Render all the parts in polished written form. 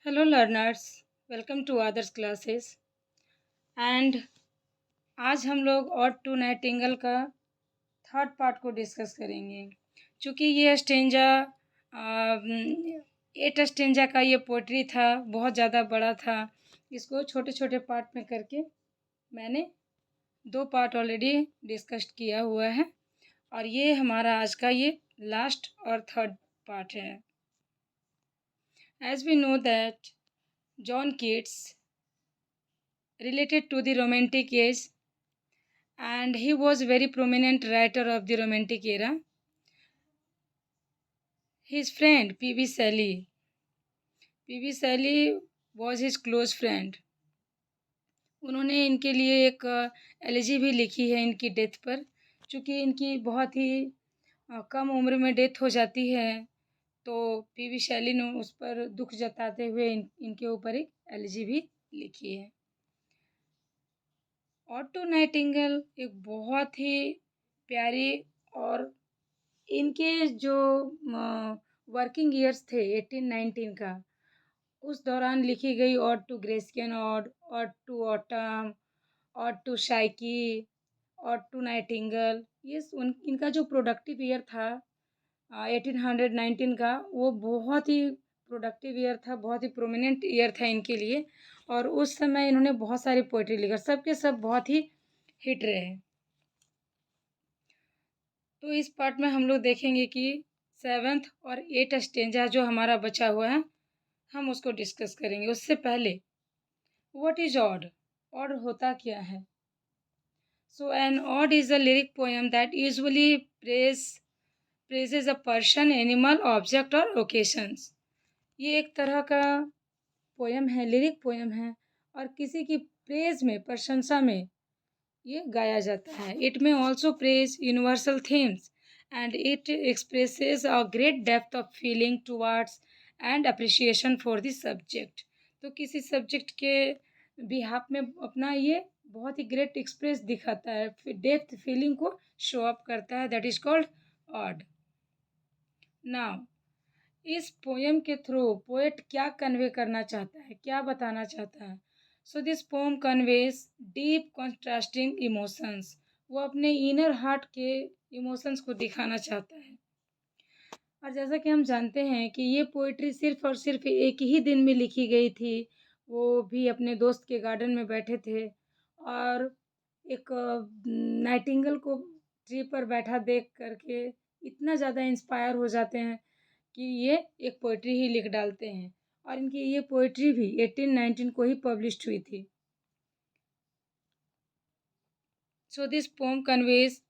Hello learners, welcome to others classes and आज हम लोग ऑड टू नाइटिंगेल का थर्ड पार्ट को डिस्कस करेंगे। चूँकि ये स्टेंजा 8 स्टेंजा का ये पोएट्री था, बहुत ज़्यादा बड़ा था। इसको छोटे छोटे पार्ट में करके मैंने 2 पार्ट ऑलरेडी डिस्कस किया हुआ है और ये हमारा आज का ये लास्ट और थर्ड पार्ट है। As we know that John Keats related to the romantic age and he was very prominent writer of the romantic era. His friend P.B. Shelley was his close friend. उन्होंने इनके लिए एक elegy भी लिखी है इनकी death पर। चूँकि इनकी बहुत ही कम उम्र में डेथ हो जाती है तो P.B. शैली ने उस पर दुख जताते हुए इनके ऊपर एक एलिजी भी लिखी है। ऑड टू नाइटिंगेल एक बहुत ही प्यारी और इनके जो वर्किंग ईयर्स थे 1819 का उस दौरान लिखी गई ode to Grecian ode to autumn ode to Psyche ode to nightingale ये इनका जो प्रोडक्टिव ईयर था 1819 का वो बहुत ही प्रोडक्टिव ईयर था, बहुत ही प्रोमिनेंट ईयर था इनके लिए और उस समय इन्होंने बहुत सारी पोइट्री लिखा, सब के सब बहुत ही हिट रहे। तो इस पार्ट में हम लोग देखेंगे कि 7th और 8th स्टेंजा जो हमारा बचा हुआ है हम उसको डिस्कस करेंगे। उससे पहले व्हाट इज ऑड? ऑड होता क्या है? So an ode is a lyric poem that usually praises a person, animal, object और ओकेशंस। ये एक तरह का पोएम है, लिरिक पोएम है और किसी की प्रेज में, प्रशंसा में ये गाया जाता है। इट में also praise universal themes and it expresses a great depth of feeling towards and appreciation for the subject. तो किसी सब्जेक्ट के बिहाफ में अपना ये बहुत ही ग्रेट एक्सप्रेस दिखाता है, डेप्थ फीलिंग को शो अप करता है। That is called odd. Now इस पोएम के थ्रू पोएट क्या कन्वे करना चाहता है, क्या बताना चाहता है? So this poem conveys deep contrasting emotions. वो अपने इनर हार्ट के इमोशंस को दिखाना चाहता है। और जैसा कि हम जानते हैं कि ये पोइट्री सिर्फ और सिर्फ एक ही दिन में लिखी गई थी। वो भी अपने दोस्त के गार्डन में बैठे थे और एक नाइटिंगेल को ट्री पर बैठा देख करके इतना ज़्यादा इंस्पायर हो जाते हैं कि ये एक पोइट्री ही लिख डालते हैं और इनकी ये पोइट्री भी 1819 को ही पब्लिश्ड हुई थी। So this pome conveys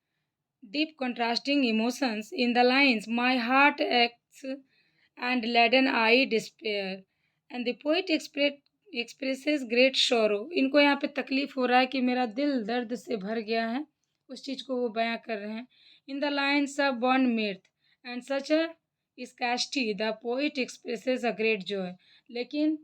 deep contrasting emotions in the lines my heart aches and leaden eye despair and the poet expresses great sorrow। इनको यहाँ पे तकलीफ हो रहा है कि मेरा दिल दर्द से भर गया है, उस चीज़ को वो बयां कर रहे हैं। In the lines of born mirth and such a ecstasy the poet expresses a great joy. लेकिन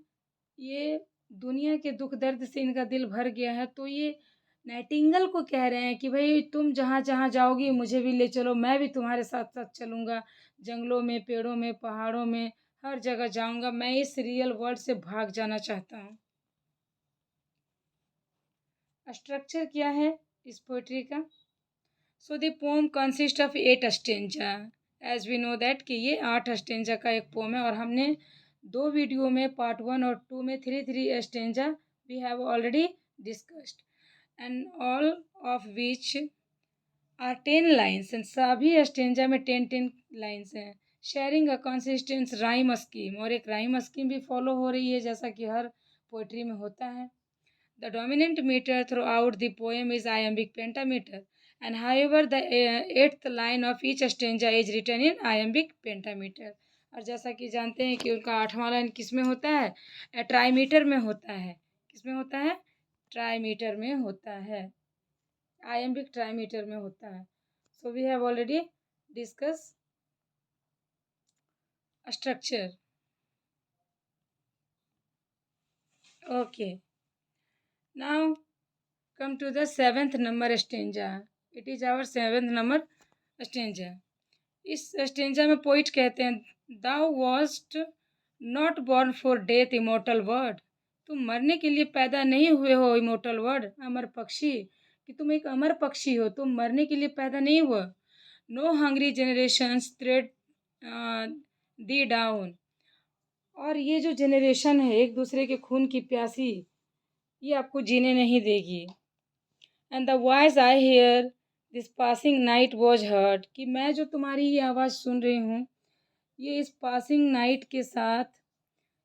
ये दुनिया के दुख दर्द से इनका दिल भर गया है तो ये नाइटिंगेल को कह रहे हैं कि भाई तुम जहाँ जहाँ जाओगी मुझे भी ले चलो, मैं भी तुम्हारे साथ साथ चलूँगा। जंगलों में, पेड़ों में, पहाड़ों में, हर जगह जाऊँगा। मैं इस रियल वर्ल्ड से भाग जाना चाहता हूँ। स्ट्रक्चर क्या है इस पोइट्री का? So the poem consist of 8 stanza. As we know that कि ये 8 स्टेंजा का एक पोम है और हमने 2 वीडियो में पार्ट 1 और 2 में 3 stanza we have already discussed and all of which are 10 lines and सभी स्टेंजा में 10 लाइन्स हैं। Sharing a consistence rhyme scheme और एक राइम स्कीम भी फॉलो हो रही है जैसा कि हर पोइट्री में होता है। The dominant meter throughout the poem is iambic pentameter, and however the eighth line of each stanza is written in iambic pentameter। और जैसा कि जानते हैं कि उनका 8वां लाइन किस में होता है? ट्राईमीटर में होता है। किस में होता है? ट्राईमीटर में होता है। iambic ट्राईमीटर में होता है। So we have already discussed structure. Okay. Now come to the 7th number stanza. It is our 7th number stanza। इस स्टेंजा में पोइट कहते हैं thou wast not born for death immortal word, तुम मरने के लिए पैदा नहीं हुए हो इमोर्टल वर्ड, अमर पक्षी, कि तुम एक अमर पक्षी हो, तुम मरने के लिए पैदा नहीं हुआ। नो हंग्री जनरेशंस थ्रेड दी डाउन, और ये जो जनरेशन है एक दूसरे के खून की प्यासी, ये आपको जीने नहीं देगी। And the voice I hear this passing night was heard, कि मैं जो तुम्हारी ये आवाज़ सुन रही हूँ, ये इस पासिंग नाइट के साथ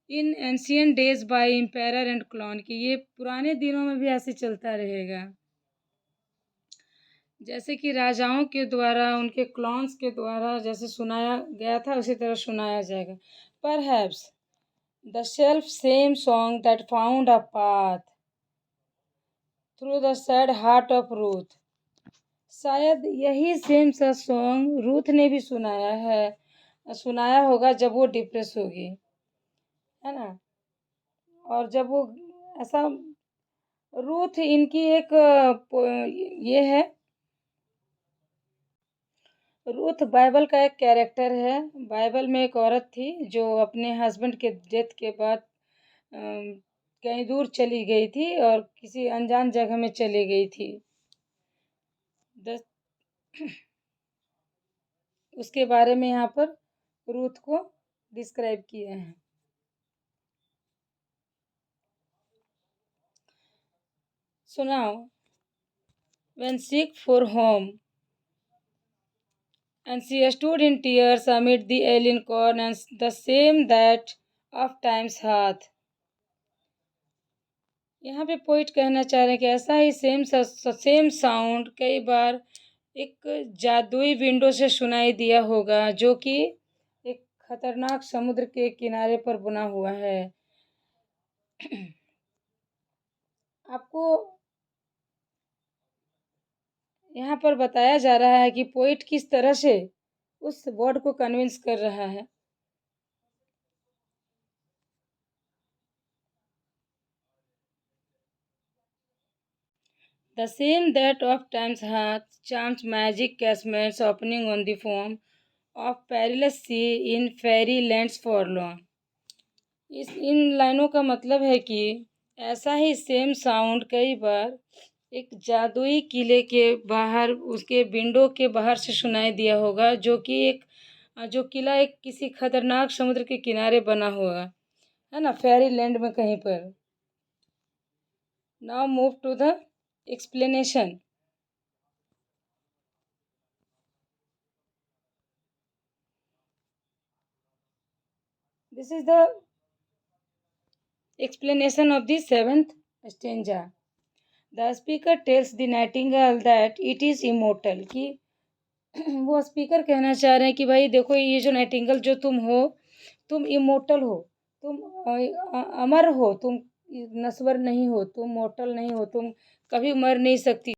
in ancient days by emperor and clown, की ये पुराने दिनों में भी ऐसे चलता रहेगा, जैसे कि राजाओं के द्वारा उनके क्लॉन्स के द्वारा जैसे सुनाया गया था उसी तरह सुनाया जाएगा। Perhaps the self same song that found a path through the sad heart of Ruth, शायद यही सेम सा सॉन्ग रूथ ने भी सुनाया होगा जब वो डिप्रेस होगी, है ना। और जब वो ऐसा, रूथ इनकी एक ये है, रूथ बाइबल का एक कैरेक्टर है। बाइबल में एक औरत थी जो अपने हस्बैंड के डेथ के बाद कहीं दूर चली गई थी और किसी अनजान जगह में चली गई थी। उसके बारे में यहाँ पर रूथ को डिस्क्राइब किया है। So now, when seek for home, and she stood in tears amid the alien corn and the same that of time's hath. यहाँ पे पोइट कहना चाह रहे हैं कि ऐसा ही सेम साउंड कई बार एक जादुई विंडो से सुनाई दिया होगा जो कि एक खतरनाक समुद्र के किनारे पर बना हुआ है। आपको यहाँ पर बताया जा रहा है कि पोइट किस तरह से उस वर्ड को कन्विंस कर रहा है। The same that of times hath charms magic casements opening on the foam of perilous sea in fairy lands forlorn। इन लाइनों का मतलब है कि ऐसा ही सेम साउंड कई बार एक जादुई किले के बाहर उसके विंडो के बाहर से सुनाई दिया होगा जो किला एक किसी खतरनाक समुद्र के किनारे बना हुआ है ना, फेरी लैंड में कहीं पर। Now move to the explanation। This is the explanation of the 7th stanza। The speaker tells the nightingale that it is immortal, कि वो स्पीकर कहना चाह रहे हैं कि भाई देखो ये जो नाइटिंगेल जो तुम हो, तुम इमोर्टल हो, तुम अमर हो, तुम नश्वर नहीं हो, तुम मोर्टल नहीं हो, तुम कभी मर नहीं सकती।